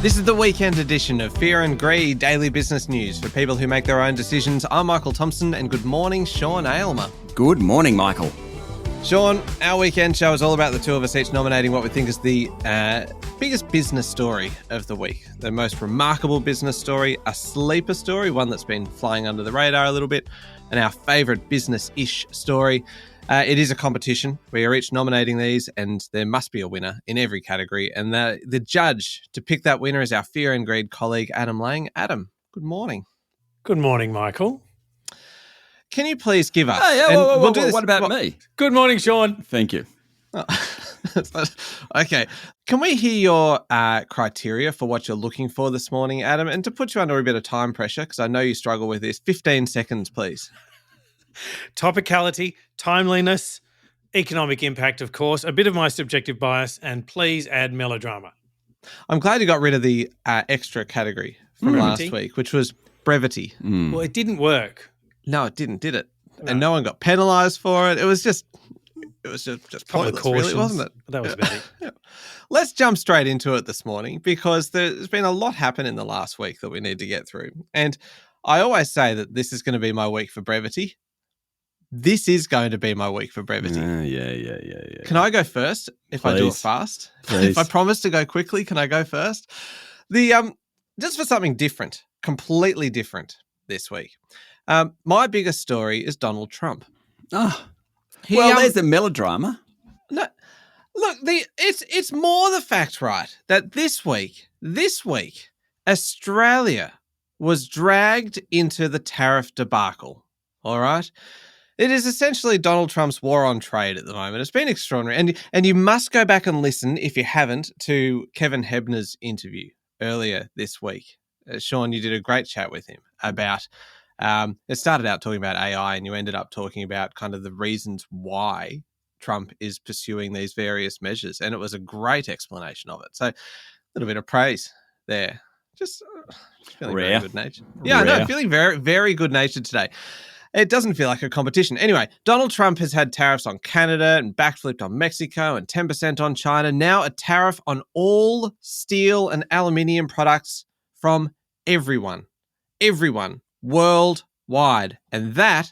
This is the weekend edition of Fear and Greed Daily Business News for people who make their own decisions. I'm Michael Thompson, and good morning, Sean Aylmer. Good morning, Michael. Sean, our weekend show is all about the two of us each nominating what we think is the biggest business story of the week. The most remarkable business story, a sleeper story, one that's been flying under the radar a little bit, and our favourite business-ish story. It is a competition. We are each nominating these, and there must be a winner in every category. And the judge to pick that winner is our Fear and Greed colleague, Adam Lang. Adam, good morning. Good morning, Michael. Can you please give us... What about me? Good morning, Sean. Thank you. Oh. Okay. Can we hear your criteria for what you're looking for this morning, Adam? And to put you under a bit of time pressure, because I know you struggle with this, 15 seconds, please. Topicality, timeliness, economic impact, of course, a bit of my subjective bias, and please add melodrama. I'm glad you got rid of the extra category from last week, which was brevity. Well, it didn't work. No, it didn't, did it? No. And no one got penalised for it. It was just pointless, really, wasn't it? That was about it. Yeah. Let's jump straight into it this morning, because there's been a lot happen in the last week that we need to get through. And I always say that this is going to be my week for brevity. This is going to be my week for brevity. Yeah. Can I go first if I do it fast? Please. If I promise to go quickly, can I go first? Just for something different, completely different this week. My biggest story is Donald Trump. There's the melodrama. No, look, it's more the fact, right, that this week, Australia was dragged into the tariff debacle. All right. It is essentially Donald Trump's war on trade at the moment. It's been extraordinary. And you must go back and listen, if you haven't, to Kevin Hebner's interview earlier this week. Sean, you did a great chat with him about, it started out talking about AI, and you ended up talking about kind of the reasons why Trump is pursuing these various measures. And it was a great explanation of it. So a little bit of praise there. Just feeling very good natured. Yeah, no, feeling very, very good natured today. It doesn't feel like a competition. Anyway, Donald Trump has had tariffs on Canada and backflipped on Mexico and 10% on China. Now a tariff on all steel and aluminium products from everyone worldwide. And that,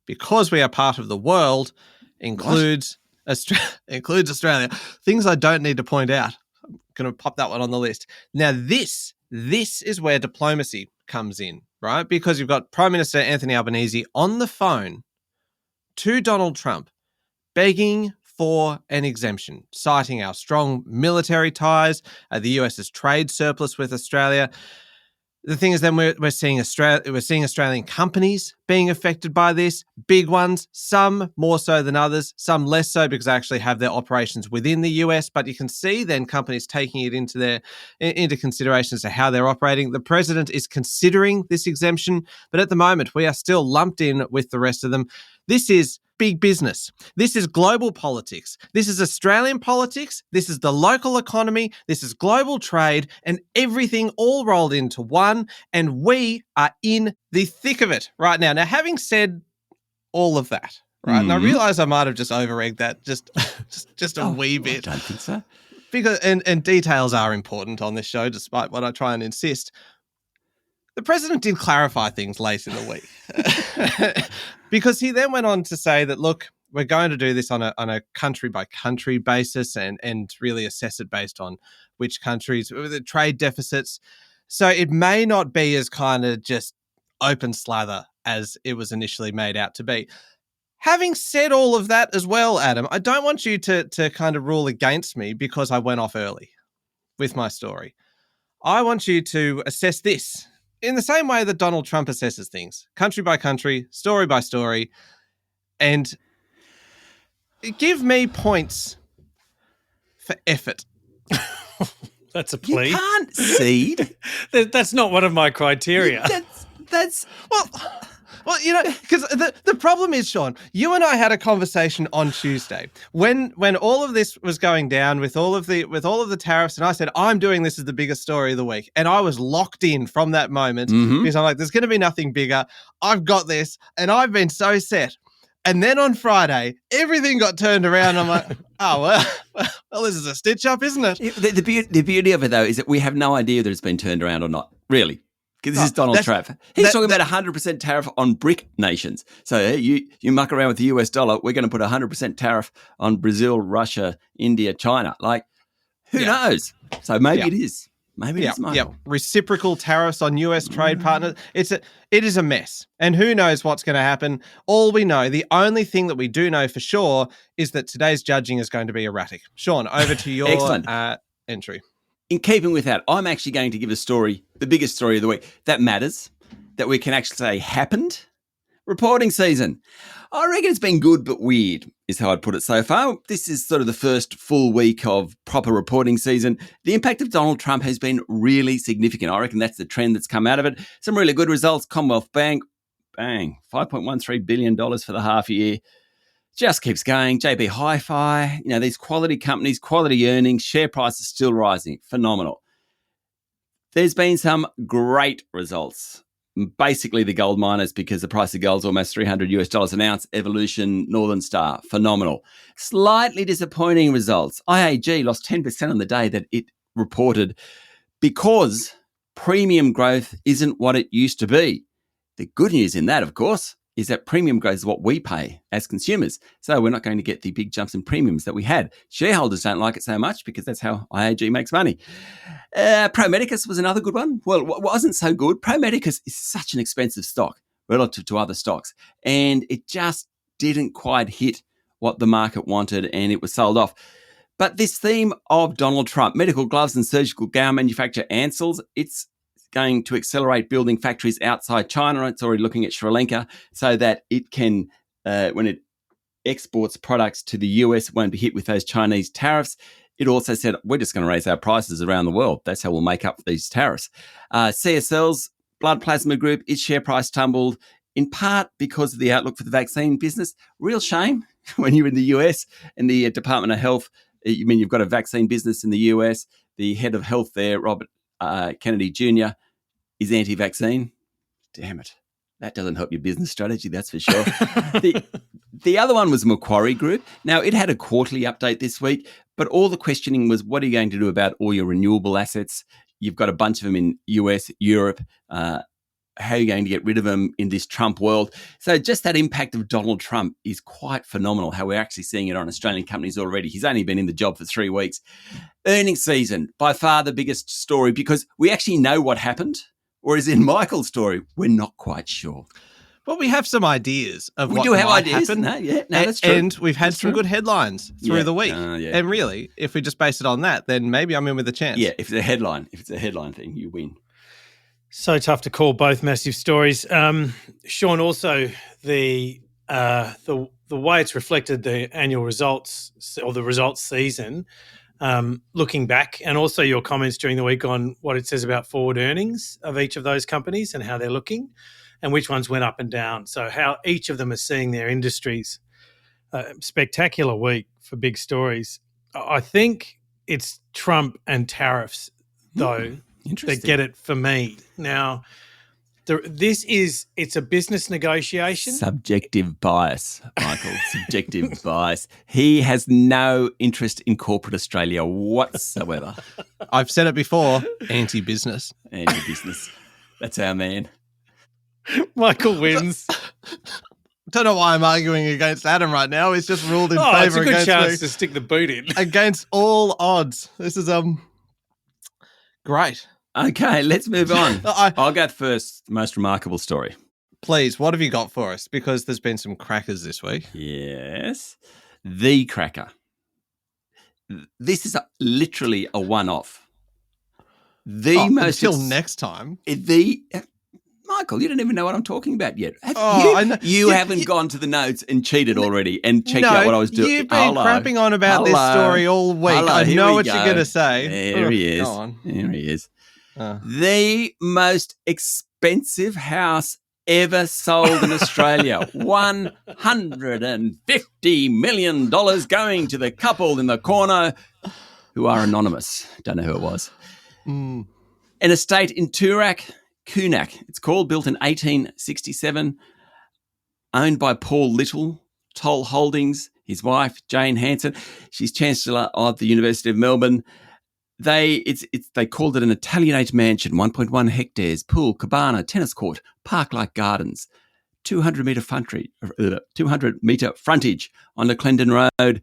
because we are part of the world, includes Australia. Things I don't need to point out. I'm going to pop that one on the list. Now this is where diplomacy comes in, right? Because you've got Prime Minister Anthony Albanese on the phone to Donald Trump begging for an exemption, citing our strong military ties, the US's trade surplus with Australia. The thing is, then we're seeing Australian companies being affected by this, big ones, some more so than others, some less so because they actually have their operations within the US. But you can see then companies taking it into consideration as to how they're operating. The president is considering this exemption, but at the moment we are still lumped in with the rest of them. This is big business. This is global politics. This is Australian politics. This is the local economy. This is global trade, and everything all rolled into one. And we are in the thick of it right now. Now, having said all of that, right, and I realize I might have just over-egged that just a wee bit. I don't think so. Because, and details are important on this show, despite what I try and insist. The president did clarify things late in the week because he then went on to say that, look, we're going to do this on a country-by-country basis and really assess it based on which countries, the trade deficits. So it may not be as kind of just open slather as it was initially made out to be. Having said all of that as well, Adam, I don't want you to kind of rule against me because I went off early with my story. I want you to assess this in the same way that Donald Trump assesses things, country by country, story by story, and give me points for effort. That's a plea. You can't cede. That's not one of my criteria. That's Well, you know, because the problem is, Sean, you and I had a conversation on Tuesday when all of this was going down with all of the tariffs, and I said, I'm doing this as the biggest story of the week. And I was locked in from that moment because I'm like, there's going to be nothing bigger. I've got this. And I've been so set. And then on Friday, everything got turned around. I'm like, Oh, well, this is a stitch up, isn't it? The beauty of it, though, is that we have no idea that it's been turned around or not, really. Because this is Donald Trump. He's talking about 100% tariff on BRIC nations. So you muck around with the US dollar, we're going to put 100% tariff on Brazil, Russia, India, China. Like, who knows? So maybe it is. Maybe it is, Michael. Yeah, reciprocal tariffs on US trade partners. It is a mess. And who knows what's going to happen? All we know, the only thing that we do know for sure is that today's judging is going to be erratic. Sean, over to your entry. In keeping with that, I'm actually going to give a story, the biggest story of the week, that matters, that we can actually say happened. Reporting season. I reckon it's been good but weird, is how I'd put it so far. This is sort of the first full week of proper reporting season. The impact of Donald Trump has been really significant. I reckon that's the trend that's come out of it. Some really good results. Commonwealth Bank, bang, $5.13 billion for the half year. Just keeps going. JB Hi-Fi, these quality companies, quality earnings, share prices still rising. Phenomenal. There's been some great results. Basically the gold miners, because the price of gold's almost $300 an ounce. Evolution, Northern Star, phenomenal. Slightly disappointing results. IAG lost 10% on the day that it reported because premium growth isn't what it used to be. The good news in that, of course, is that premium growth is what we pay as consumers. So we're not going to get the big jumps in premiums that we had. Shareholders don't like it so much because that's how IAG makes money. Pro Medicus was another good one. Well, what wasn't so good, Pro Medicus is such an expensive stock relative to other stocks, and it just didn't quite hit what the market wanted, and it was sold off. But this theme of Donald Trump, medical gloves and surgical gown manufacturer Ansell's, it's going to accelerate building factories outside China. It's already looking at Sri Lanka so that it can, when it exports products to the US, it won't be hit with those Chinese tariffs. It also said, we're just going to raise our prices around the world. That's how we'll make up for these tariffs. CSL's blood plasma group, its share price tumbled in part because of the outlook for the vaccine business. Real shame when you're in the US and the Department of Health. You've got a vaccine business in the US. The head of health there, Robert Kennedy Jr., is anti-vaccine. Damn it. That doesn't help your business strategy, that's for sure. The other one was Macquarie Group. Now, it had a quarterly update this week, but all the questioning was, what are you going to do about all your renewable assets? You've got a bunch of them in US, Europe. How are you going to get rid of them in this Trump world? So just that impact of Donald Trump is quite phenomenal, how we're actually seeing it on Australian companies already. He's only been in the job for 3 weeks. Earnings season, by far the biggest story because we actually know what happened. Whereas in Michael's story, we're not quite sure. Well, we have some ideas of what do have might ideas. happen. No, that's true. And we've had some good headlines through the week. And really, if we just base it on that, then maybe I'm in with a chance. Yeah, if it's a headline thing, you win. So tough to call both massive stories. Sean, also the way it's reflected the annual results or the results season, looking back, and also your comments during the week on what it says about forward earnings of each of those companies and how they're looking and which ones went up and down. So how each of them are seeing their industries. Spectacular week for big stories. I think it's Trump and tariffs, though, that get it for me. Now, it's a business negotiation. Subjective bias, Michael. Subjective bias. He has no interest in corporate Australia whatsoever. I've said it before, anti-business. Anti-business. That's our man. Michael wins. Don't know why I'm arguing against Adam right now. He's just ruled in favour against me. It's a good chance to stick the boot in. Against all odds. This is great. Okay, let's move on. I'll go first. Most remarkable story. Please, what have you got for us? Because there's been some crackers this week. Yes. The cracker. This is literally a one-off. Until next time. Michael, you don't even know what I'm talking about yet. I know. You haven't gone to the notes and cheated already and checked out what I was doing. You've been crapping on about this story all week. I know what you're going to say. There he is. Go on. There he is. The most expensive house ever sold in Australia. $150 million going to the couple in the corner who are anonymous. Don't know who it was. An estate in Toorak, Kunak. It's called, built in 1867, owned by Paul Little, Toll Holdings. his wife, Jane Hanson. She's Chancellor of the University of Melbourne. They called it an Italianate mansion, 1.1 hectares, pool, cabana, tennis court, park-like gardens, 200-metre frontage on the Clendon Road.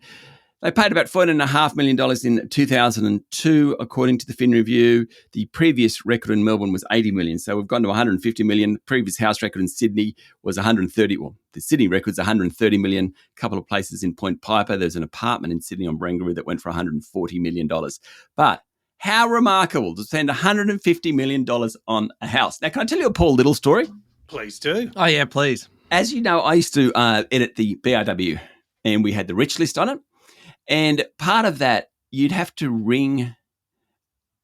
They paid about $14.5 million in 2002, according to the Fin Review. The previous record in Melbourne was $80 million, so we've gone to $150 million. The previous house record in Sydney was $130. Well, the Sydney record's $130 million. A couple of places in Point Piper. There's an apartment in Sydney on Barangaroo that went for $140 million. But how remarkable to spend $150 million on a house. Now, can I tell you a Paul Little story? Please do. Oh, yeah, please. As you know, I used to edit the BRW, and we had the rich list on it. And part of that, you'd have to ring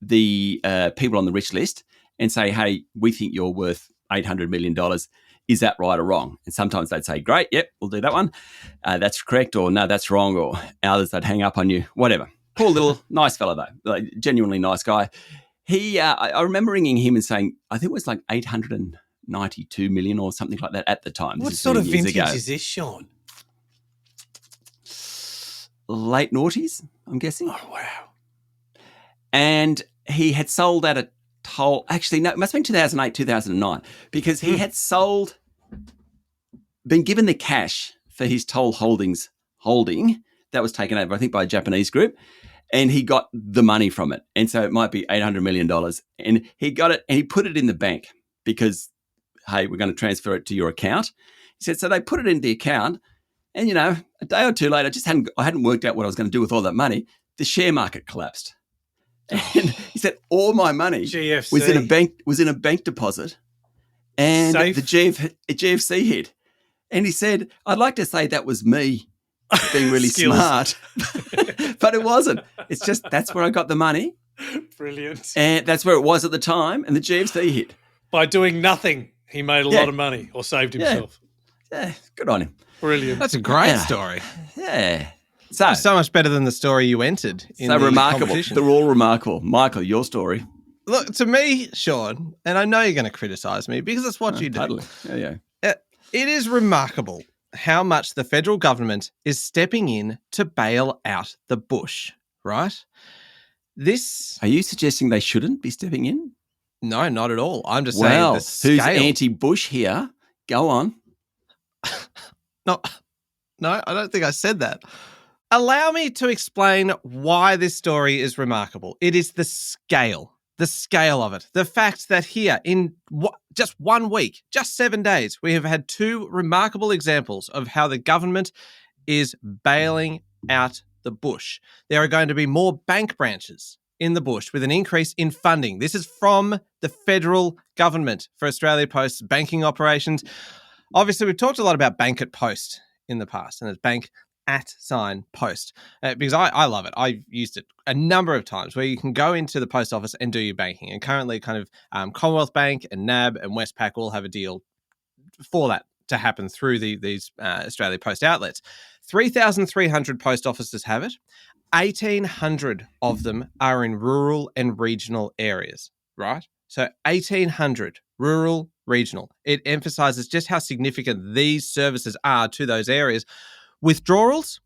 the people on the rich list and say, hey, we think you're worth $800 million. Is that right or wrong? And sometimes they'd say, great, yep, we'll do that one. That's correct, or no, that's wrong, or others, they'd hang up on you, whatever. Poor little nice fella, though, like, genuinely nice guy. I remember ringing him and saying, I think it was like $892 million or something like that at the time. What sort of vintage is this, Sean? Late noughties, I'm guessing. Oh, wow. And he had sold at a toll. Actually, no, it must have been 2008, 2009, because he had been given the cash for his toll holding that was taken over, I think, by a Japanese group, and he got the money from it. And so it might be $800 million. And he got it and he put it in the bank because, hey, we're going to transfer it to your account. He said, so they put it in the account. And, you know, a day or two later, I hadn't worked out what I was going to do with all that money. The share market collapsed. And he said, all my money GFC. was in a bank deposit, and Safe. the GFC hit. And he said, I'd like to say that was me being really smart, but it wasn't. It's just that's where I got the money. Brilliant. And that's where it was at the time, and the GFC hit. By doing nothing, he made a lot of money or saved himself. Yeah, good on him. Brilliant. That's a great story. Yeah. So much better than the story you entered in the remarkable. competition. They're all remarkable. Michael, your story. Look, to me, Sean, and I know you're going to criticize me because it's what you do. Totally. Yeah. It is remarkable how much the federal government is stepping in to bail out the bush, right? Are you suggesting they shouldn't be stepping in? No, not at all. I'm just saying the scale. Who's anti-bush here? Go on. No, I don't think I said that. Allow me to explain why this story is remarkable. It is the scale of it. The fact that here in just 1 week, just 7 days, we have had two remarkable examples of how the government is bailing out the bush. There are going to be more bank branches in the bush with an increase in funding. This is from the federal government for Australia Post's banking operations. Obviously, we've talked a lot about Bank at Post in the past, and it's Bank @ Post because I love it. I've used it a number of times where you can go into the post office and do your banking. And currently kind of Commonwealth Bank and NAB and Westpac all have a deal for that to happen through these Australia Post outlets. 3,300 post offices have it. 1,800 of them are in rural and regional areas, right? So 1,800 rural, regional. It emphasizes just how significant these services are to those areas. Withdrawals,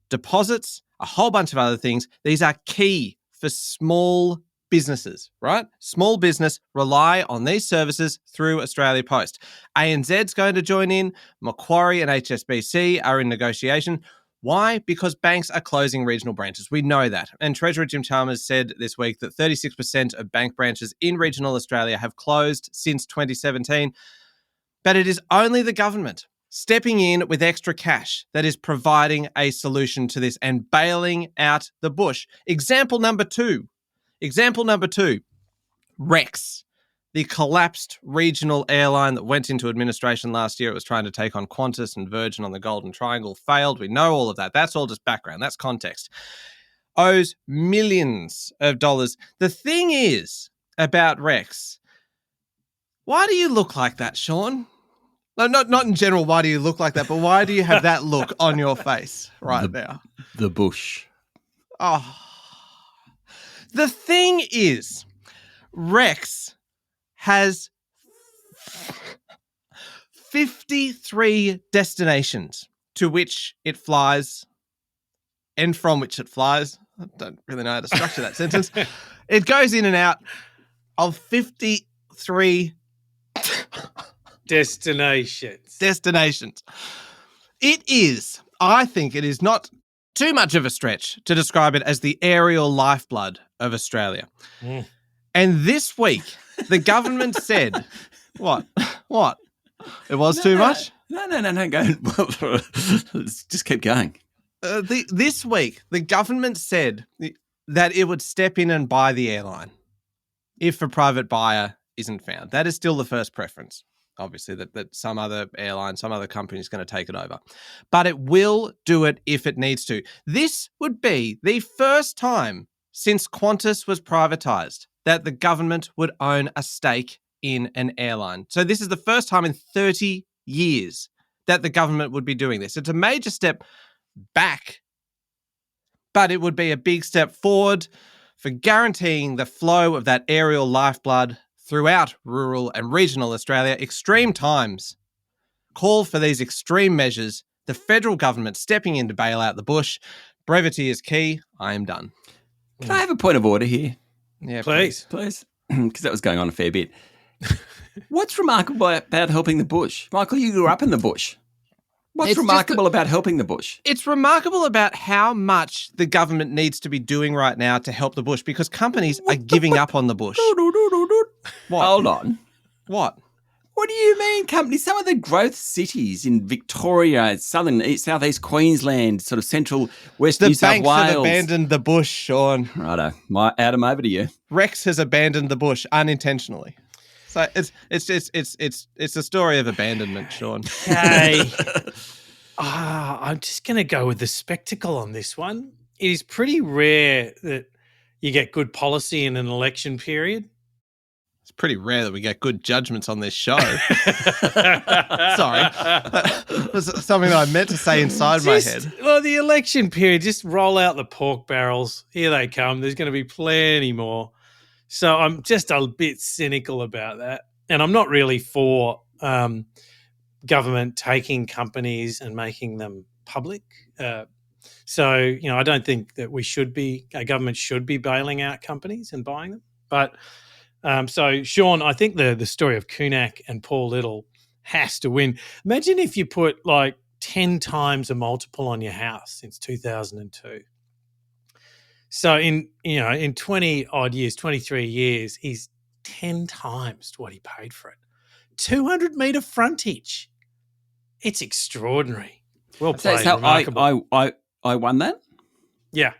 deposits, a whole bunch of other things. These are key for small businesses, right? Small business rely on these services through Australia Post. ANZ's going to join in. Macquarie and HSBC are in negotiation. Why? Because banks are closing regional branches. We know that. And Treasurer Jim Chalmers said this week that 36% of bank branches in regional Australia have closed since 2017. But it is only the government stepping in with extra cash that is providing a solution to this and bailing out the bush. Example number two, Rex, the collapsed regional airline that went into administration last year. It was trying to take on Qantas and Virgin on the Golden Triangle, failed. We know all of that. That's all just background. That's context. Owes millions of dollars. The thing is about Rex, why do you look like that, Sean? No, not in general, why do you look like that, but why do you have that look on your face now? The bush. Oh. The thing is, Rex has 53 destinations to which it flies and from which it flies. I don't really know how to structure that sentence. It goes in and out of 53 Destinations. It is, I think it is not too much of a stretch to describe it as the aerial lifeblood of Australia. Mm. And this week, the government said, what? It was too much? No. Go. Let's just keep going. This week, the government said that it would step in and buy the airline if a private buyer isn't found. That is still the first preference, obviously, that some other airline, some other company is going to take it over. But it will do it if it needs to. This would be the first time since Qantas was privatised that the government would own a stake in an airline. So this is the first time in 30 years that the government would be doing this. It's a major step back, but it would be a big step forward for guaranteeing the flow of that aerial lifeblood throughout rural and regional Australia. Extreme times call for these extreme measures, the federal government stepping in to bail out the bush. Brevity is key. I am done. Can I have a point of order here? Yeah, Please. Please. Because that was going on a fair bit. What's remarkable about helping the bush? Michael, you grew up in the bush. What's It's just remarkable about helping the bush? It's remarkable about how much the government needs to be doing right now to help the bush because companies are giving up on the bush. What? Hold on. What? What do you mean, companies? Some of the growth cities in Victoria, southeast Queensland, sort of central west The New South banks have Wales. abandoned the bush, Sean. Righto. Adam, over to you. Rex has abandoned the bush unintentionally. So it's a story of abandonment, Sean. Okay. I'm just going to go with the spectacle on this one. It is pretty rare that you get good policy in an election period. It's pretty rare that we get good judgments on this show. Sorry. That was something that I meant to say inside my head. Well, the election period, just roll out the pork barrels. Here they come. There's going to be plenty more. So I'm just a bit cynical about that. And I'm not really for government taking companies and making them public. So, I don't think that a government should be bailing out companies and buying them. But so, Sean, I think the story of Kunak and Paul Little has to win. Imagine if you put like 10 times a multiple on your house since 2002. So in 20 odd years, 23 years, he's 10 times what he paid for it. 200-metre frontage. It's extraordinary. Well played. So remarkable. I won that? Yeah.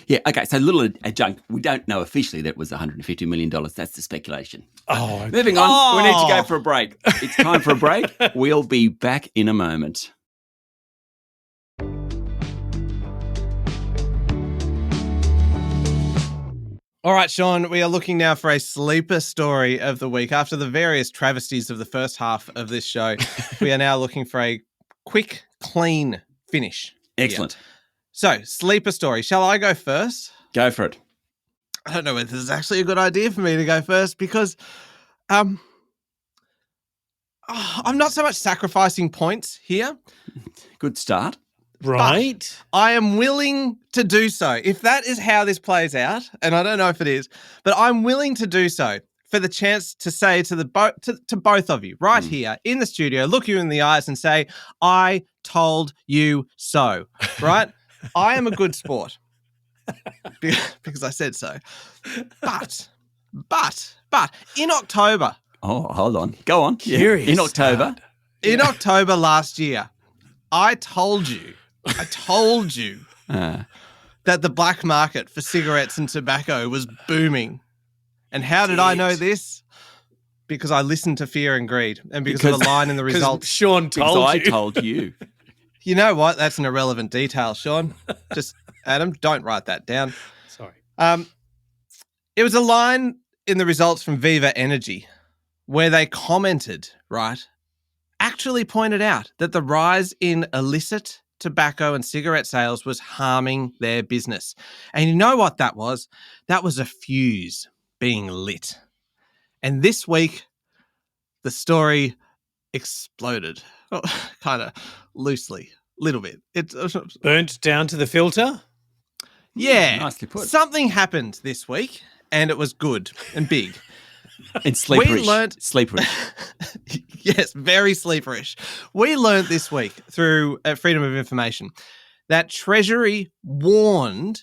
Yeah, okay. So little adjunct. We don't know officially that it was $150 million. That's the speculation. Oh, Moving on. We need to go for a break. It's time for a break. We'll be back in a moment. All right, Sean, we are looking now for a sleeper story of the week. After the various travesties of the first half of this show, we are now looking for a quick, clean finish. Excellent. Here. So, sleeper story. Shall I go first? Go for it. I don't know whether this is actually a good idea for me to go first because I'm not so much sacrificing points here. Good start. right. I am willing to do so. If that is how this plays out, and I don't know if it is, but I'm willing to do so for the chance to say to both of you right here in the studio, look you in the eyes and say, I told you so, right? I am a good sport because I said so. But in October. Oh, hold on. Go on. Curious. In October. In October last year, I told you that the black market for cigarettes and tobacco was booming. And how did I know this? Because I listened to Fear and Greed and because of a line in the results. Sean told I you. told you. You know what? That's an irrelevant detail, Sean. Just, Adam, don't write that down. Sorry. It was a line in the results from Viva Energy where they commented, right, actually pointed out that the rise in illicit tobacco and cigarette sales was harming their business. And you know what that was? That was a fuse being lit. And this week, the story exploded, kind of loosely. Little bit. It's Burnt down to the filter. yeah. Nicely put. Something happened this week, and it was good and big. And sleeperish. We learnt- Sleeperish. Yes, very sleeperish. We learned this week through Freedom of Information that Treasury warned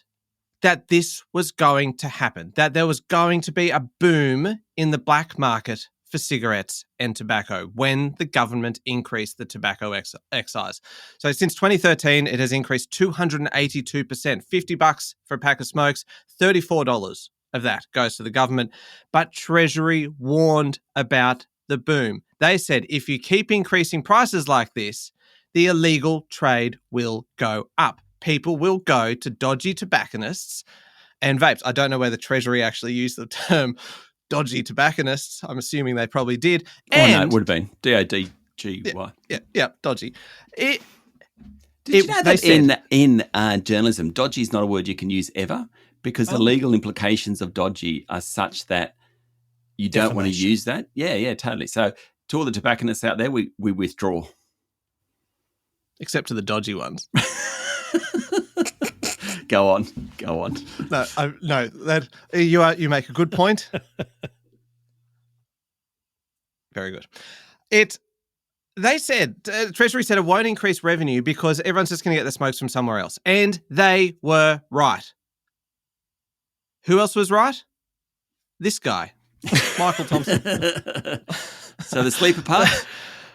that this was going to happen, that there was going to be a boom in the black market for cigarettes and tobacco when the government increased the tobacco excise. So since 2013, it has increased 282%, $50 for a pack of smokes, $34 of that goes to the government. But Treasury warned about the boom. They said, if you keep increasing prices like this, the illegal trade will go up. People will go to dodgy tobacconists and vapes. I don't know whether Treasury actually used the term dodgy tobacconists. I'm assuming they probably did. And, no, it would have been DODGY. Yeah, dodgy. Did you know that in journalism, dodgy is not a word you can use ever because the legal implications of dodgy are such that you don't want to use that? Yeah, totally. So to all the tobacconists out there, we withdraw. Except to the dodgy ones. Go on. No. You make a good point. Very good. They said Treasury said it won't increase revenue because everyone's just going to get the smokes from somewhere else, and they were right. Who else was right? This guy, Michael Thompson. So the sleeper part.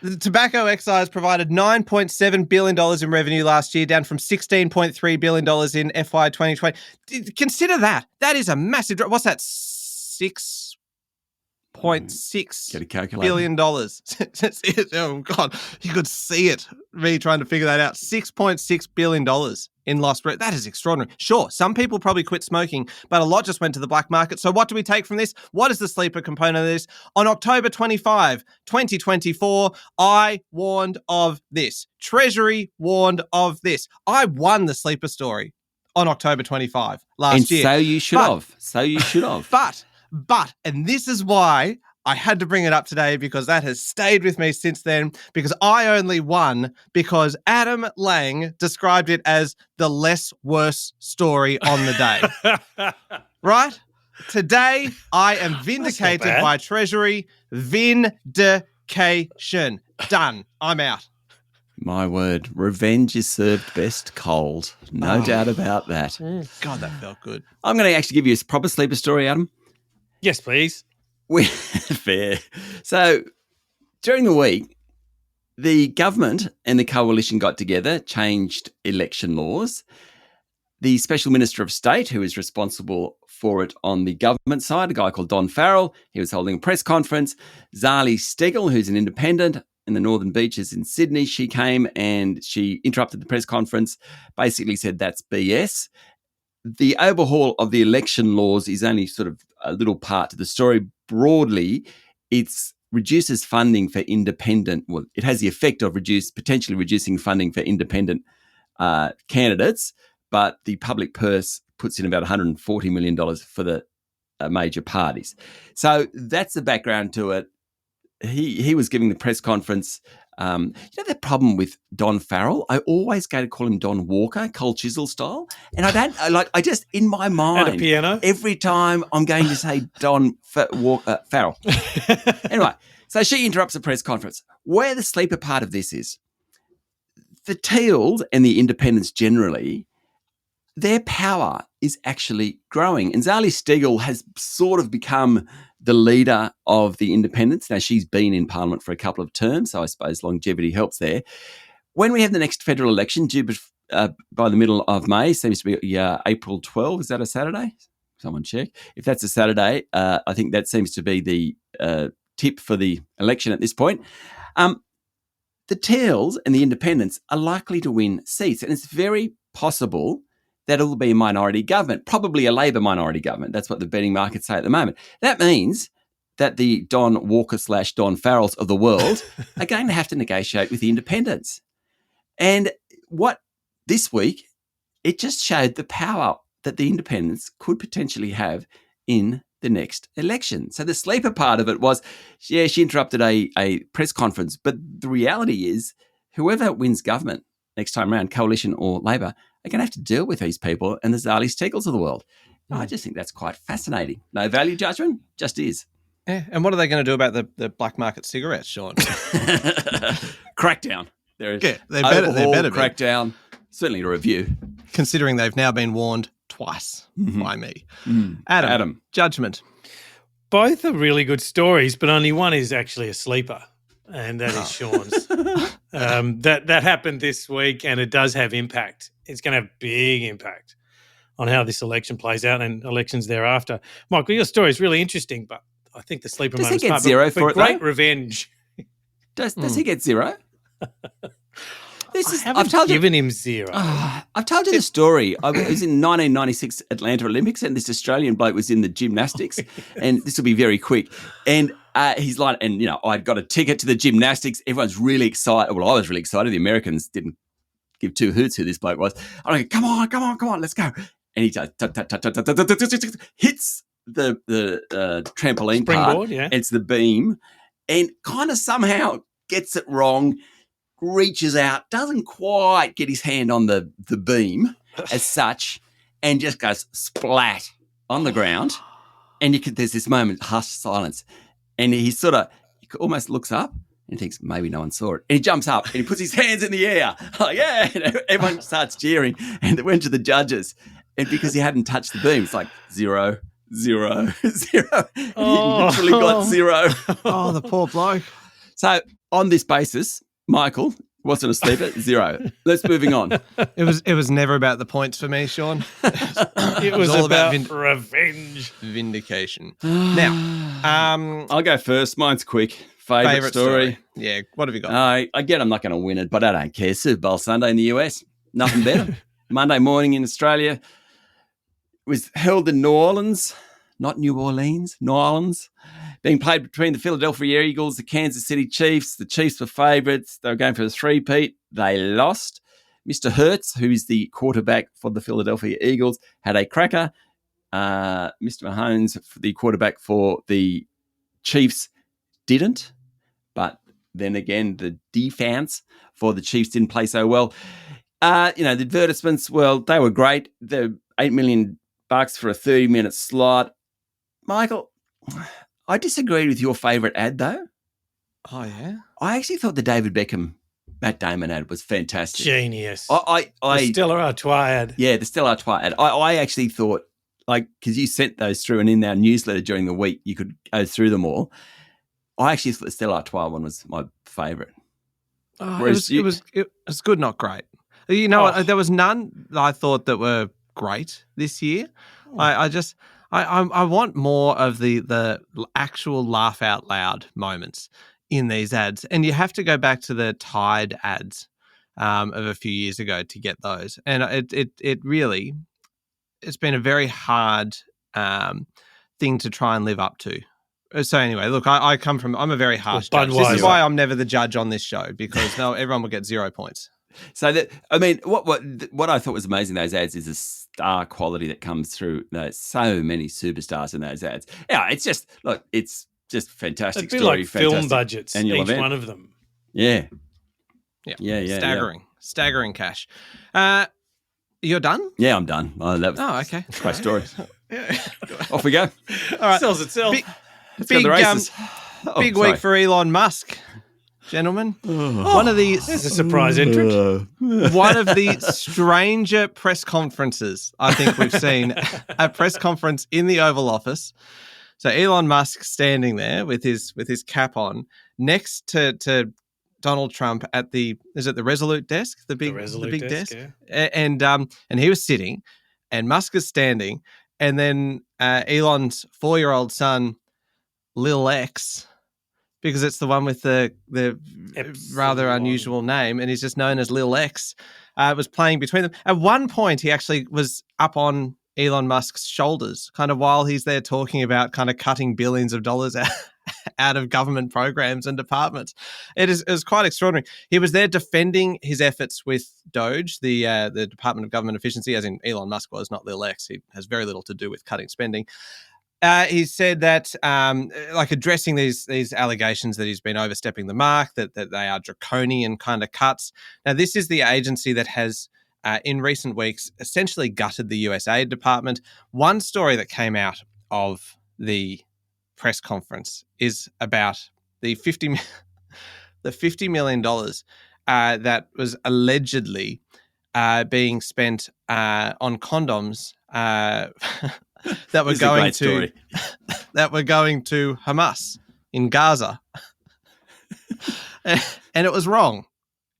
The tobacco excise provided $9.7 billion in revenue last year, down from $16.3 billion in FY 2020. Consider that. That is a massive drop. What's that? $6.6 billion. Oh, God. You could see it, me trying to figure that out. $6.6 billion in lost revenue. That is extraordinary. Sure, some people probably quit smoking, but a lot just went to the black market. So what do we take from this? What is the sleeper component of this? On October 25, 2024, I warned of this. Treasury warned of this. I won the sleeper story on October 25 last year. And so you should have. But, and this is why I had to bring it up today, because that has stayed with me since then, because I only won because Adam Lang described it as the less worse story on the day. Right? Today, I am vindicated by Treasury. Vindication. Done. I'm out. My word. Revenge is served best cold. No doubt about that. God, that felt good. I'm going to actually give you a proper sleeper story, Adam. Yes, please. Fair. So during the week, the government and the coalition got together, changed election laws. The Special Minister of State, who is responsible for it on the government side, a guy called Don Farrell, he was holding a press conference. Zali Steggall, who's an independent in the Northern Beaches in Sydney, she came and she interrupted the press conference, basically said that's BS. The overhaul of the election laws is only sort of a little part to the story. Broadly, it reduces funding for independent. Well, it has the effect of potentially reducing funding for independent candidates, but the public purse puts in about $140 million for the major parties. So that's the background to it. He was giving the press conference. You know the problem with Don Farrell? I always go to call him Don Walker, Cold Chisel style, and I just in my mind at a piano every time I'm going to say Don Farrell. Anyway, so she interrupts the press conference. Where the sleeper part of this is, the Teals and the independents generally, their power is actually growing, and Zali Steggall has sort of become the leader of the independents. Now, she's been in Parliament for a couple of terms, so I suppose longevity helps there. When we have the next federal election due by the middle of May, seems to be April 12. Is that a Saturday? Someone check. If that's a Saturday, I think that seems to be the tip for the election at this point. The Teals and the independents are likely to win seats, and it's very possible that it'll be a minority government, probably a Labor minority government. That's what the betting markets say at the moment. That means that the Don Walker / Don Farrells of the world are going to have to negotiate with the independents. And what this week, it just showed the power that the independents could potentially have in the next election. So the sleeper part of it was, she interrupted a press conference, but the reality is whoever wins government next time around, Coalition or Labor, are going to have to deal with these people and the Zali Steggles of the world. I just think that's quite fascinating. No value judgment, just is. Yeah. And what are they going to do about the black market cigarettes, Sean? Crackdown. There is They better be. Crackdown. Certainly a review. Considering they've now been warned twice by me. Adam, judgment. Both are really good stories, but only one is actually a sleeper, and that is Sean's. That happened this week, and it does have impact. It's going to have big impact on how this election plays out and elections thereafter. Michael, your story is really interesting, but I think the sleeper Does he moment's get part, zero but for it, great though? revenge. Does he get zero? I've given him zero. I've told you the story. I was in 1996 Atlanta Olympics, and this Australian bloke was in the gymnastics, and this will be very quick. And he's like, and I'd got a ticket to the gymnastics. Everyone's really excited. Well, I was really excited. The Americans didn't give two hoots who this bloke was. I'm like, come on, let's go. And he just hits the trampoline Springboard, part. yeah. It's the beam, and kind of somehow gets it wrong. Reaches out, doesn't quite get his hand on the beam as such, and just goes splat on the ground. And there's this moment, hushed silence, and he almost looks up and thinks maybe no one saw it. And he jumps up and he puts his hands in the air. Oh yeah, and everyone starts cheering. And it went to the judges, and because he hadn't touched the beam, it's like 0, 0, 0. He literally got 0. Oh, the poor bloke. So on this basis, Michael wasn't a sleeper, 0. Let's moving on. It was never about the points for me, Sean. It was all about revenge. Vindication. Now, I'll go first. Mine's quick. Favorite story. Yeah, what have you got? Again, I'm not going to win it, but I don't care. Super Bowl Sunday in the US. Nothing better. Monday morning in Australia. It was held in New Orleans. Not New Orleans, New Orleans. Being played between the Philadelphia Eagles, the Kansas City Chiefs. The Chiefs were favourites. They were going for a three-peat. They lost. Mr. Hurts, who is the quarterback for the Philadelphia Eagles, had a cracker. Mr. Mahomes, the quarterback for the Chiefs, didn't. But then again, the defense for the Chiefs didn't play so well. The advertisements, well, they were great. The $8 million for a 30-minute slot. Michael, I disagreed with your favourite ad, though. Oh, yeah? I actually thought the David Beckham, Matt Damon ad was fantastic. Genius. The Stella Artois ad. Yeah, the Stella Artois ad. I actually thought, because you sent those through and in our newsletter during the week, you could go through them all. I actually thought the Stella Artois one was my favourite. Oh, it was good, not great. You know what? There was none that I thought that were great this year. I want more of the actual laugh out loud moments in these ads, and you have to go back to the Tide ads of a few years ago to get those. And it really, it's been a very hard thing to try and live up to. So anyway, look, I'm a very harsh judge. This is why I'm never the judge on this show, because everyone will get 0 points. So what I thought was amazing in those ads is the star quality that comes through. There's so many superstars in those ads. Yeah, it's just fantastic. It'd be story, like film budgets, each event. one of them. Yeah. Staggering cash. You're done? Yeah, I'm done. Okay. That's my story. Yeah. Off we go. All right, sells itself. Big week for Elon Musk. Gentlemen, one of the there's a surprise entrant. One of the stranger press conferences I think we've seen. A press conference in the Oval Office. So Elon Musk standing there with his cap on, next to Donald Trump at the Resolute desk, the big desk. Yeah. And he was sitting, and Musk is standing, and then Elon's 4-year-old son, Lil X, because it's the one with the rather unusual name, and he's just known as Lil X, was playing between them. At one point, he actually was up on Elon Musk's shoulders, kind of while he's there talking about kind of cutting billions of dollars out of government programs and departments. It was quite extraordinary. He was there defending his efforts with Doge, the Department of Government Efficiency, as in Elon Musk was, not Lil X. He has very little to do with cutting spending. He said that, like addressing these allegations that he's been overstepping the mark, that they are draconian kind of cuts. Now, this is the agency that has, in recent weeks, essentially gutted the US aid department. One story that came out of the press conference is about the $50 million that was allegedly being spent on condoms that were going to Hamas in Gaza. And it was wrong.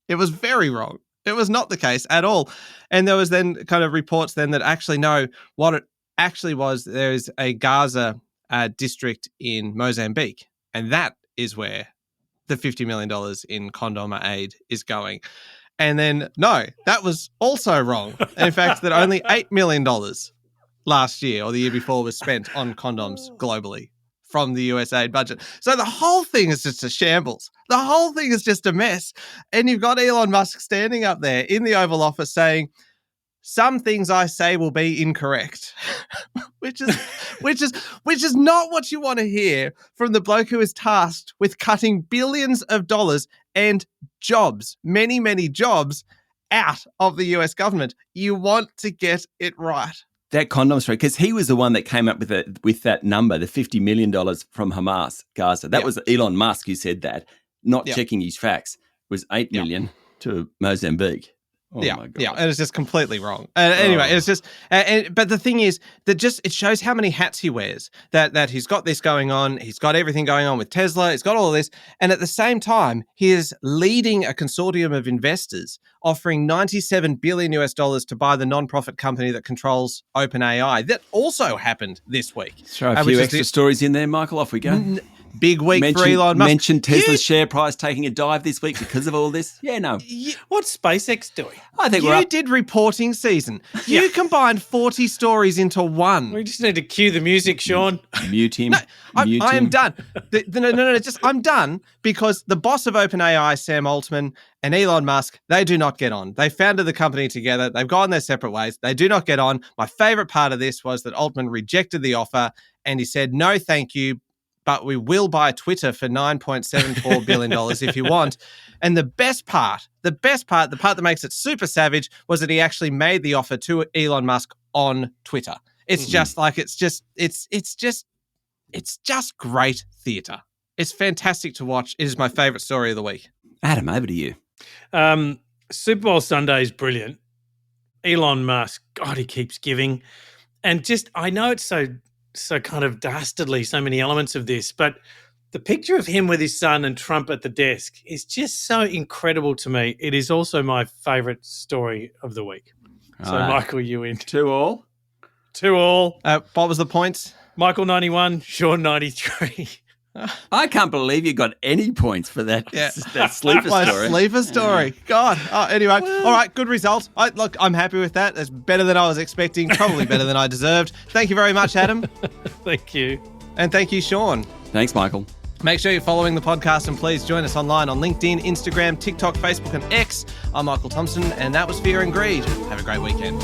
It was very wrong. It was not the case at all. And there was then kind of reports then that actually, no, what it actually was, there is a Gaza district in Mozambique. And that is where the $50 million in condom aid is going. And then, no, that was also wrong. In fact, that only $8 million last year or the year before was spent on condoms globally from the US aid budget. So the whole thing is just a shambles. The whole thing is just a mess. And you've got Elon Musk standing up there in the Oval Office saying, some things I say will be incorrect, which is not what you want to hear from the bloke who is tasked with cutting billions of dollars and jobs, many, many jobs out of the US government. You want to get it right. That condom story, because he was the one that came up with that number, the $50 million from Hamas, Gaza. That was Elon Musk who said that, not checking his facts. It was $8 million to Mozambique. Oh my God. Yeah, and it's just completely wrong. Anyway, it's just, but the thing is that just it shows how many hats he wears. That he's got this going on, he's got everything going on with Tesla, he's got all of this, and at the same time, he is leading a consortium of investors offering $97 billion to buy the non-profit company that controls OpenAI. That also happened this week. Throw a few extra stories in there, Michael. Off we go. Big week for Elon Musk. Mentioned Tesla's share price taking a dive this week because of all this. Yeah, no. What's SpaceX doing? I think you did reporting season. You combined 40 stories into one. We just need to cue the music, Sean. Mute him. No, I am done. No, I'm done because the boss of OpenAI, Sam Altman, and Elon Musk, they do not get on. They founded the company together. They've gone their separate ways. They do not get on. My favorite part of this was that Altman rejected the offer and he said, no, thank you, but we will buy Twitter for $9.74 billion if you want. And the part that makes it super savage was that he actually made the offer to Elon Musk on Twitter. It's just great theater. It's fantastic to watch. It is my favorite story of the week. Adam, over to you. Super Bowl Sunday is brilliant. Elon Musk, God, he keeps giving. And just, I know it's so kind of dastardly, so many elements of this, but the picture of him with his son and Trump at the desk is just so incredible to me. It is also my favourite story of the week. So, Michael, you in. 2-2. 2-2. What was the points? Michael 91, Sean 93. I can't believe you got any points for that sleeper story. Sleeper story. God. Anyway, all right, good result. I'm happy with that. It's better than I was expecting, probably better than I deserved. Thank you very much, Adam. Thank you. And thank you, Sean. Thanks, Michael. Make sure you're following the podcast and please join us online on LinkedIn, Instagram, TikTok, Facebook, and X. I'm Michael Thompson, and that was Fear and Greed. Have a great weekend.